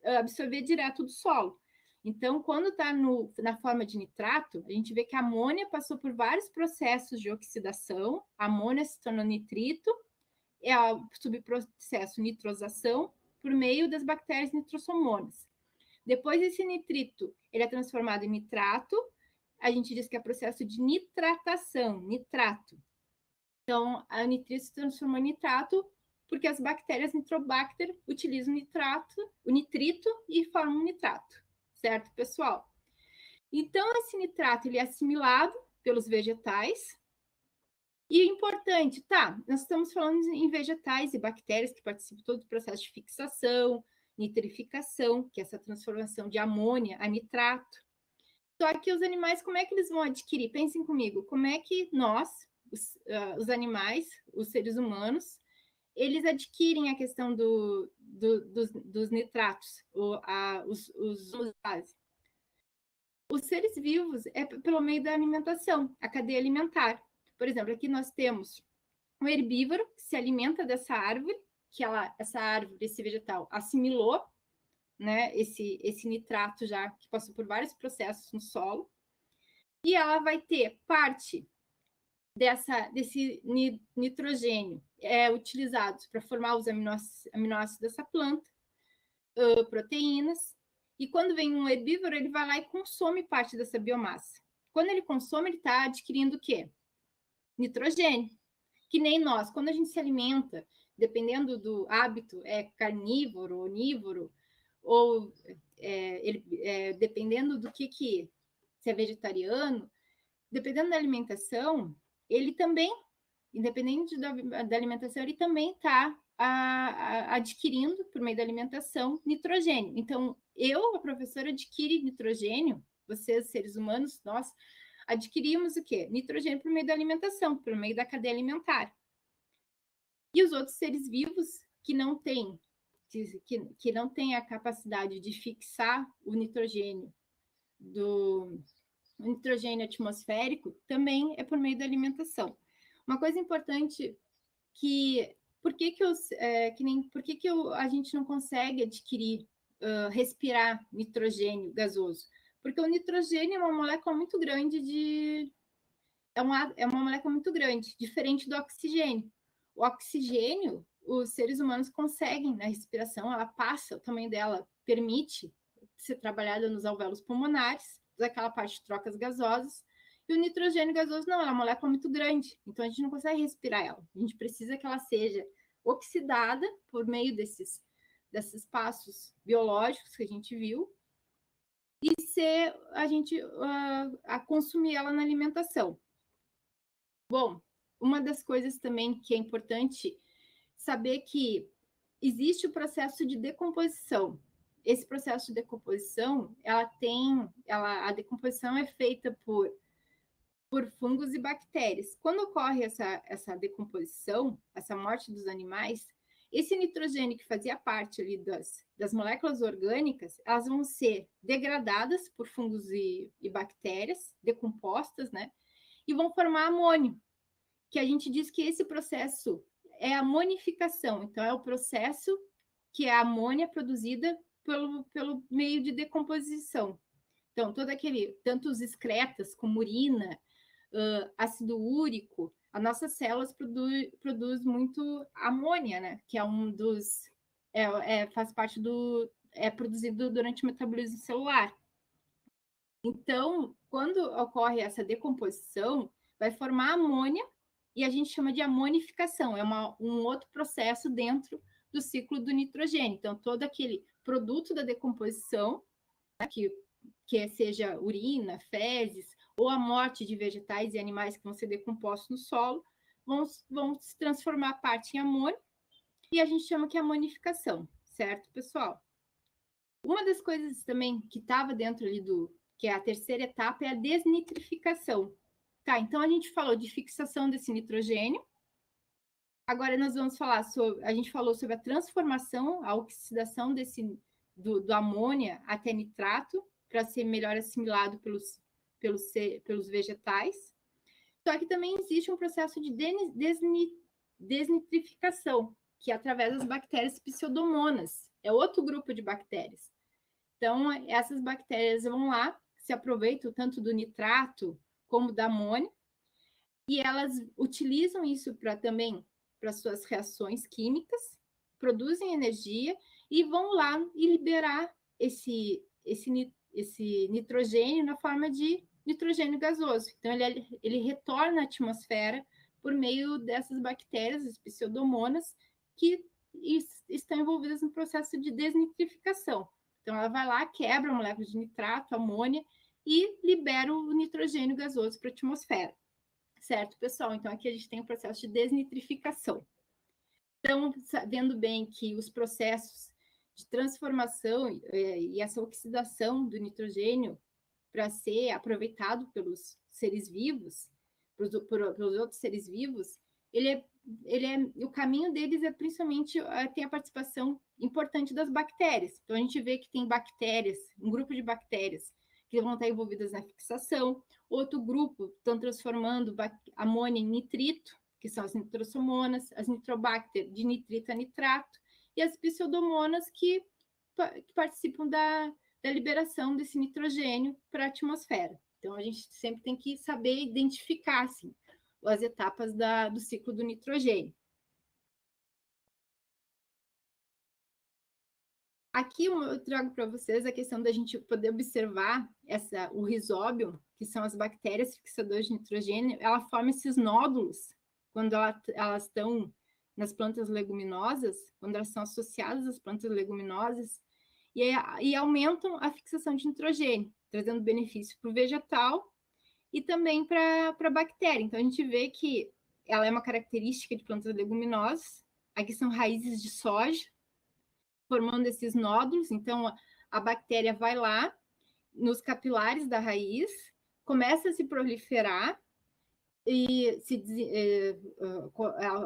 absorver direto do solo. Então, quando está na forma de nitrato, a gente vê que a amônia passou por vários processos de oxidação, a amônia se tornou nitrito, é o subprocesso nitrosação, por meio das bactérias nitrosomonas. Depois, esse nitrito ele é transformado em nitrato, a gente diz que é processo de nitratação, nitrato. Então, a nitrito se transformou em nitrato porque as bactérias Nitrobacter utilizam o nitrito e formam um nitrato, certo, pessoal? Então, esse nitrato ele é assimilado pelos vegetais. E importante, tá, nós estamos falando em vegetais e bactérias que participam de todo o processo de fixação, nitrificação, que é essa transformação de amônia a nitrato. Só que os animais, como é que eles vão adquirir? Pensem comigo, como é que nós, os animais, os seres humanos, eles adquirem a questão dos nitratos, os seres vivos é pelo meio da alimentação, a cadeia alimentar. Por exemplo, aqui nós temos um herbívoro que se alimenta dessa árvore, essa árvore, esse vegetal, assimilou, né, esse nitrato já que passou por vários processos no solo, e ela vai ter parte desse nitrogênio utilizados para formar os aminoácidos dessa planta, proteínas, e quando vem um herbívoro, ele vai lá e consome parte dessa biomassa. Quando ele consome, ele está adquirindo o quê? Nitrogênio. Que nem nós, quando a gente se alimenta, dependendo do hábito, é carnívoro, onívoro, ou dependendo do que se é vegetariano, dependendo da alimentação, ele também, independente da alimentação, ele também está adquirindo, por meio da alimentação, nitrogênio. Então, a professora, adquire nitrogênio, vocês, seres humanos, nós, adquirimos o quê? Nitrogênio por meio da alimentação, por meio da cadeia alimentar. E os outros seres vivos que não têm, que não têm a capacidade de fixar o nitrogênio o nitrogênio atmosférico, também é por meio da alimentação. Uma coisa importante por que a gente não consegue adquirir, respirar nitrogênio gasoso? Porque o nitrogênio é uma molécula muito grande é uma molécula muito grande, diferente do oxigênio. O oxigênio, os seres humanos conseguem, na respiração, ela passa, o tamanho dela permite ser trabalhada nos alvéolos pulmonares, daquela parte de trocas gasosas, e o nitrogênio gasoso não, ela é uma molécula muito grande, então a gente não consegue respirar ela. A gente precisa que ela seja oxidada por meio desses passos biológicos que a gente viu, e ser a gente a consumir ela na alimentação. Bom, uma das coisas também que é importante saber que existe o processo de decomposição. Esse processo de decomposição, a decomposição é feita por fungos e bactérias. Quando ocorre essa decomposição, essa morte dos animais, esse nitrogênio que fazia parte ali das moléculas orgânicas, elas vão ser degradadas por fungos e bactérias, decompostas, né? E vão formar amônio, que a gente diz que esse processo é a amonificação. Então, é o processo que é a amônia produzida pelo meio de decomposição. Então, tanto os excretas como urina, ácido úrico, as nossas células produz muito amônia, né? Que é um dos... faz parte do... é produzido durante o metabolismo celular. Então, quando ocorre essa decomposição, vai formar amônia, e a gente chama de amonificação, é um outro processo dentro do ciclo do nitrogênio. Então, todo aquele produto da decomposição, né, que seja urina, fezes, ou a morte de vegetais e animais que vão ser decompostos no solo, vão se transformar parte em amônio, e a gente chama que é amonificação, certo, pessoal? Uma das coisas também que estava dentro ali que é a terceira etapa, é a desnitrificação. Tá, então a gente falou de fixação desse nitrogênio. Agora nós vamos falar a gente falou sobre a transformação, a oxidação do amônia até nitrato, para ser melhor assimilado pelos vegetais. Só que também existe um processo de desnitrificação, que é através das bactérias pseudomonas. É outro grupo de bactérias. Então, essas bactérias vão lá, se aproveitam tanto do nitrato como da amônia, e elas utilizam isso também para suas reações químicas, produzem energia e vão lá e liberar esse nitrogênio na forma de nitrogênio gasoso. Então, ele retorna à atmosfera por meio dessas bactérias, as pseudomonas, que estão envolvidas no processo de desnitrificação. Então, ela vai lá, quebra a molécula de nitrato, amônia, e libera o nitrogênio gasoso para a atmosfera. Certo, pessoal? Então, aqui a gente tem o processo de desnitrificação. Então, vendo bem que os processos de transformação e essa oxidação do nitrogênio para ser aproveitado pelos seres vivos, pelos outros seres vivos, o caminho deles é principalmente tem a participação importante das bactérias. Então, a gente vê que tem bactérias, um grupo de bactérias que vão estar envolvidas na fixação, outro grupo estão transformando amônia em nitrito, que são as nitrosomonas, as nitrobacter de nitrito a nitrato, e as pseudomonas que participam da liberação desse nitrogênio para a atmosfera. Então, a gente sempre tem que saber identificar assim, as etapas do ciclo do nitrogênio. Aqui eu trago para vocês a questão da gente poder observar o rizóbio, que são as bactérias fixadoras de nitrogênio, ela forma esses nódulos quando elas estão nas plantas leguminosas, quando elas são associadas às plantas leguminosas, e aumentam a fixação de nitrogênio, trazendo benefício para o vegetal e também para a bactéria. Então, a gente vê que ela é uma característica de plantas leguminosas. Aqui são raízes de soja, formando esses nódulos. Então, a bactéria vai lá nos capilares da raiz, começa a se proliferar e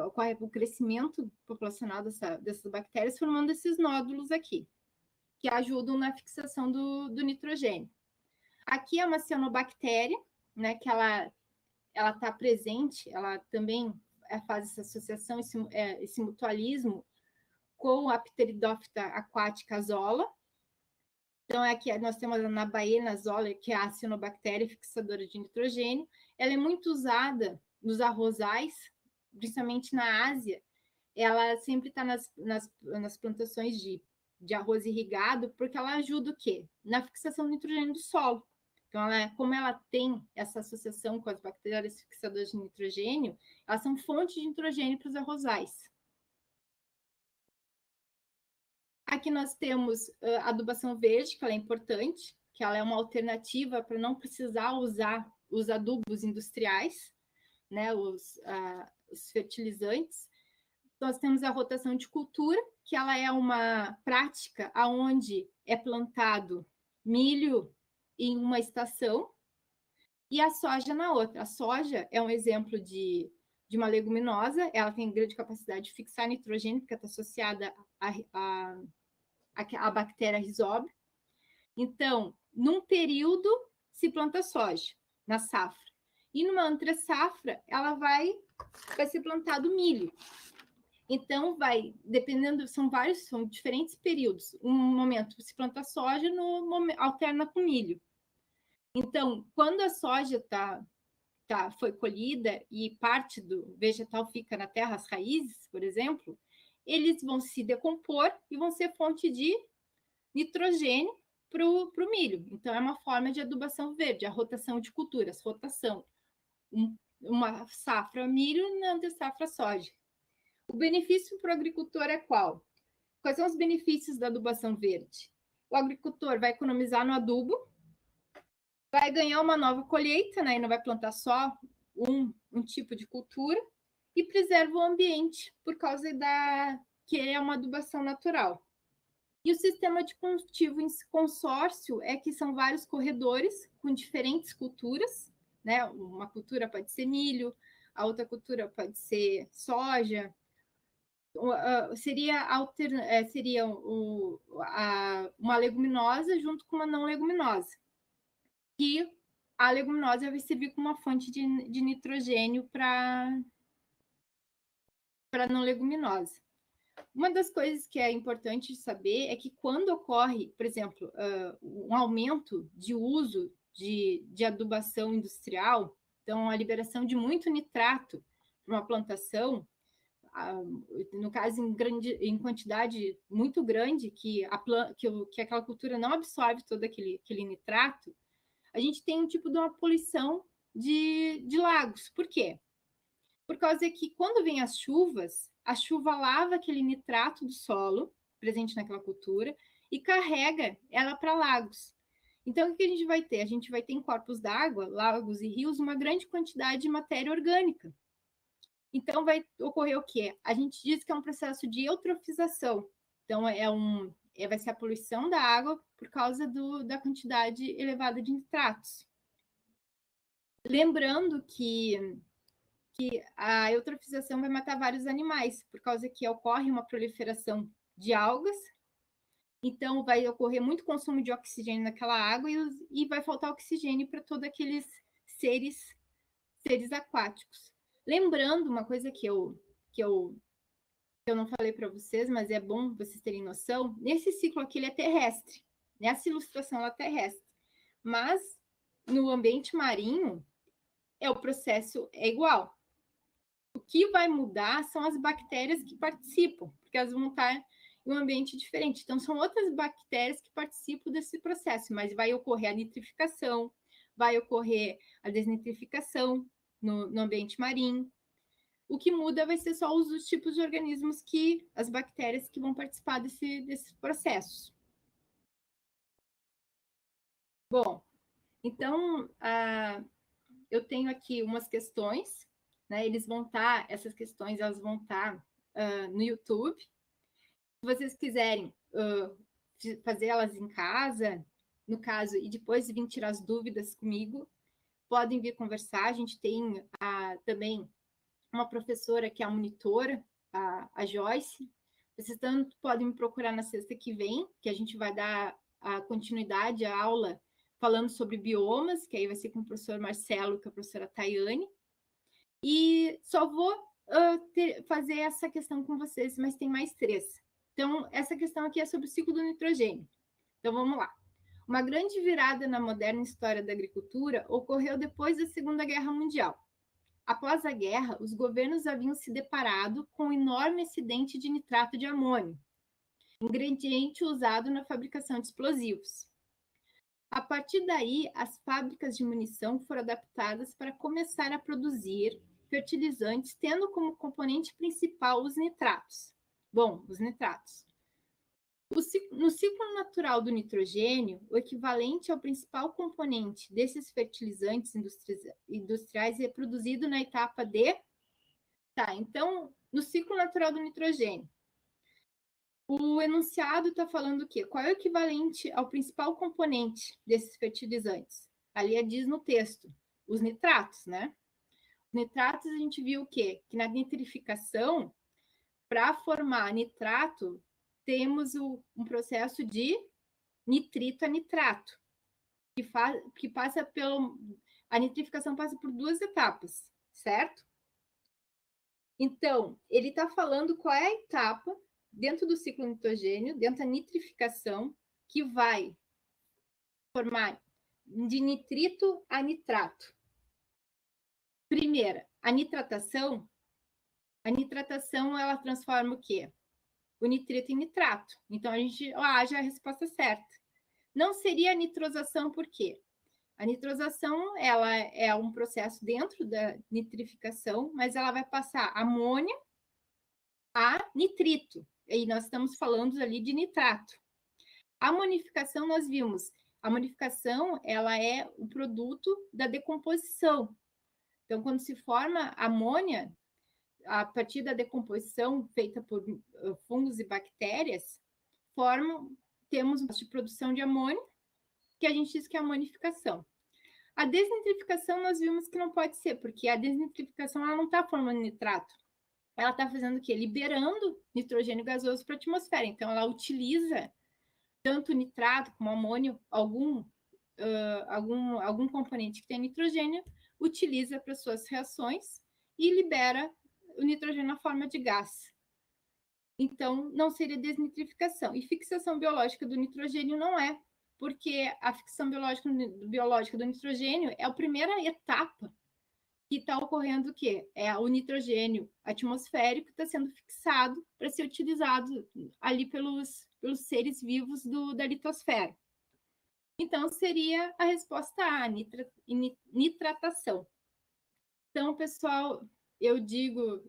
ocorre o crescimento populacional dessas bactérias, formando esses nódulos aqui, que ajudam na fixação do nitrogênio. Aqui é uma cianobactéria, né, que ela está presente, ela também faz essa associação, esse mutualismo com a Pteridófita aquática azola. Então, aqui nós temos a Nabaena azola, que é a cianobactéria fixadora de nitrogênio. Ela é muito usada nos arrozais, principalmente na Ásia, ela sempre está nas plantações de arroz irrigado, porque ela ajuda o quê? Na fixação do nitrogênio do solo. Então, como ela tem essa associação com as bactérias fixadoras de nitrogênio, elas são fonte de nitrogênio para os arrozais. Aqui nós temos a adubação verde, que ela é importante, que ela é uma alternativa para não precisar usar os adubos industriais, né, os fertilizantes. Nós temos a rotação de cultura, que ela é uma prática onde é plantado milho em uma estação e a soja na outra. A soja é um exemplo de uma leguminosa, ela tem grande capacidade de fixar nitrogênio, porque está associada à bactéria Rhizobia. Então, num período, se planta soja, na safra. E numa outra safra, ela vai ser plantado milho. Então, dependendo, são diferentes períodos. Um momento se planta soja, alterna com milho. Então, quando a soja foi colhida e parte do vegetal fica na terra, as raízes, por exemplo, eles vão se decompor e vão ser fonte de nitrogênio para o milho. Então, é uma forma de adubação verde, a rotação de culturas, rotação. Uma safra milho, na outra safra soja. O benefício para o agricultor é qual? Quais são os benefícios da adubação verde? O agricultor vai economizar no adubo, vai ganhar uma nova colheita, né? E não vai plantar só um tipo de cultura, e preserva o ambiente, por causa que é uma adubação natural. E o sistema de cultivo em consórcio é que são vários corredores com diferentes culturas, né? Uma cultura pode ser milho, a outra cultura pode ser soja, seria uma leguminosa junto com uma não leguminosa. E a leguminosa vai servir como uma fonte de nitrogênio para a não leguminosa. Uma das coisas que é importante saber é que quando ocorre, por exemplo, um aumento de uso de adubação industrial, então a liberação de muito nitrato para uma plantação, no caso em quantidade muito grande, que aquela cultura não absorve todo aquele nitrato, a gente tem um tipo de uma poluição de lagos. Por quê? Por causa que quando vem as chuvas, a chuva lava aquele nitrato do solo presente naquela cultura e carrega ela para lagos. Então, o que a gente vai ter? A gente vai ter em corpos d'água, lagos e rios, uma grande quantidade de matéria orgânica. Então, vai ocorrer o quê? A gente diz que é um processo de eutrofização. Então, vai ser a poluição da água por causa da quantidade elevada de nitratos. Lembrando que a eutrofização vai matar vários animais, por causa que ocorre uma proliferação de algas, então vai ocorrer muito consumo de oxigênio naquela água e vai faltar oxigênio para todos aqueles seres aquáticos. Lembrando uma coisa que eu não falei para vocês, mas é bom vocês terem noção, nesse ciclo aqui ele é terrestre, nessa ilustração ela é terrestre, mas no ambiente marinho o processo é igual. O que vai mudar são as bactérias que participam, porque elas vão estar em um ambiente diferente. Então, são outras bactérias que participam desse processo, mas vai ocorrer a nitrificação, vai ocorrer a desnitrificação no ambiente marinho. O que muda vai ser só os tipos de organismos as bactérias que vão participar desses processos. Bom, então, eu tenho aqui umas questões, né? Essas questões elas vão estar no YouTube. Se vocês quiserem fazer elas em casa, no caso, e depois vir tirar as dúvidas comigo, podem vir conversar. A gente tem também uma professora que é a monitora, a Joyce. Vocês tanto podem me procurar na sexta que vem, que a gente vai dar a continuidade à aula falando sobre biomas, que aí vai ser com o professor Marcelo e com a professora Tayane. E só vou fazer essa questão com vocês, mas tem mais 3. Então, essa questão aqui é sobre o ciclo do nitrogênio. Então, vamos lá. Uma grande virada na moderna história da agricultura ocorreu depois da Segunda Guerra Mundial. Após a guerra, os governos haviam se deparado com um enorme acidente de nitrato de amônio, ingrediente usado na fabricação de explosivos. A partir daí, as fábricas de munição foram adaptadas para começar a produzir fertilizantes, tendo como componente principal os nitratos. Bom, os nitratos. No ciclo natural do nitrogênio, o equivalente ao principal componente desses fertilizantes industriais é produzido na etapa de... Tá, então, no ciclo natural do nitrogênio, o enunciado está falando o quê? Qual é o equivalente ao principal componente desses fertilizantes? Ali diz no texto, os nitratos, né? Os nitratos a gente viu o quê? Que na nitrificação, para formar nitrato, temos um processo de nitrito a nitrato, que passa pelo... A nitrificação passa por duas etapas, certo? Então, ele está falando qual é a etapa dentro do ciclo nitrogênio, dentro da nitrificação, que vai formar de nitrito a nitrato. Primeira, a nitratação ela transforma o quê? O nitrito em nitrato. Então, a gente já é a resposta certa. Não seria a nitrosação, por quê? A nitrosação ela é um processo dentro da nitrificação, mas ela vai passar amônia a nitrito. E nós estamos falando ali de nitrato. A amonificação, nós vimos, a amonificação ela é o produto da decomposição. Então, quando se forma amônia, a partir da decomposição feita por fungos e bactérias, temos uma produção de amônia, que a gente diz que é a amonificação. A desnitrificação nós vimos que não pode ser, porque a desnitrificação ela não está formando nitrato. Ela está fazendo o quê? Liberando nitrogênio gasoso para a atmosfera. Então, ela utiliza tanto nitrato como amônio, algum componente que tem nitrogênio, utiliza para suas reações e libera o nitrogênio na forma de gás. Então, não seria desnitrificação. E fixação biológica do nitrogênio não é, porque a fixação biológica do nitrogênio é a primeira etapa que está ocorrendo o quê? É o nitrogênio atmosférico que está sendo fixado para ser utilizado ali pelos seres vivos da litosfera. Então, seria a resposta A, nitratação. Então, pessoal, eu digo,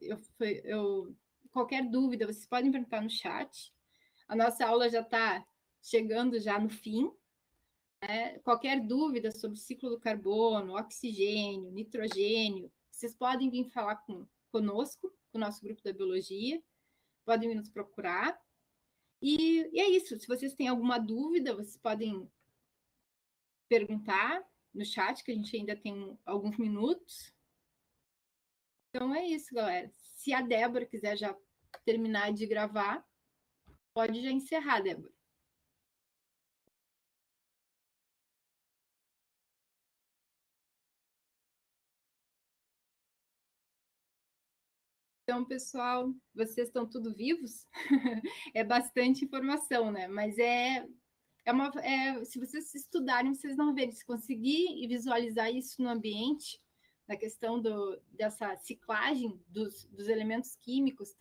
qualquer dúvida, vocês podem perguntar no chat. A nossa aula já está chegando já no fim. Qualquer dúvida sobre o ciclo do carbono, oxigênio, nitrogênio, vocês podem vir falar conosco, com o nosso grupo da biologia, podem vir nos procurar. E é isso, se vocês têm alguma dúvida, vocês podem perguntar no chat, que a gente ainda tem alguns minutos. Então é isso, galera. Se a Débora quiser já terminar de gravar, pode já encerrar, Débora. Então, pessoal, vocês estão tudo vivos? É bastante informação, né? Mas se vocês estudarem, vocês vão ver. Se conseguir visualizar isso no ambiente, na questão dessa ciclagem dos elementos químicos,